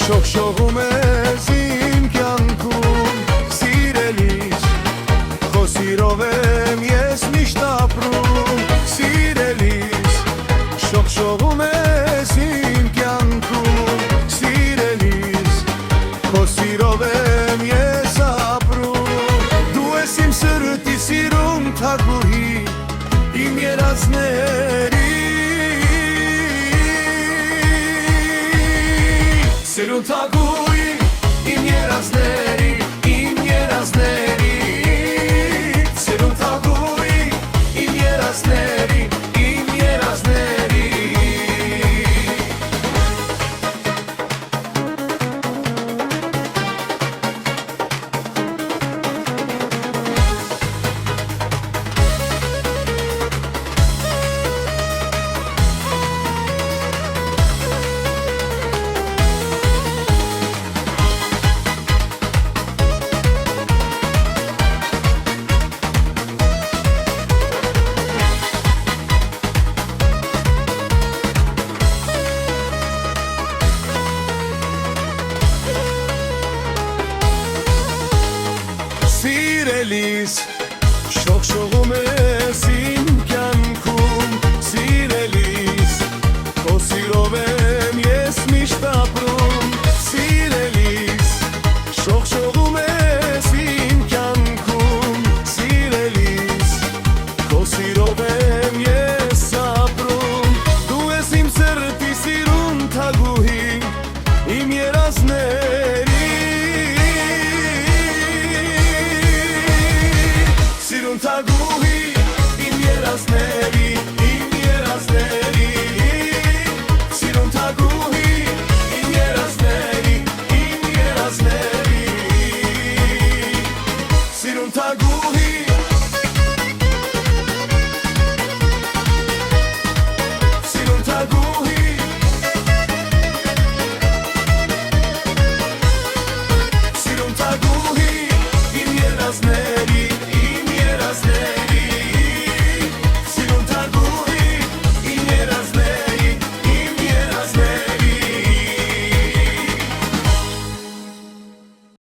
Շողշողում ես իմ կյանքում, սիրելիս, քո սիրով եմ ես միշտ ապրում, սիրելիս, շողշողում ես իմ կյանքում, սիրելիս, քո սիրով եմ ես ապրում, դու ես իմ սրտի սիրուն թագուհի, իմ երազների Սիրուն թագուհի, իմ երազների, Սիրուն թագուհի, իմ երազների Սիրելիս, շողշողում ես իմ կյանքում, սիրելիս, քո սիրով եմ ես միշտ ապրում, սիրելիս, շողշողում ես իմ կյանքում, սիրելիս, քո սիրով եմ ես ապրում, դու ես իմ սրտի սիրուն թագուհի, իմ երազների Սիրուն թագուհի, իմ երազների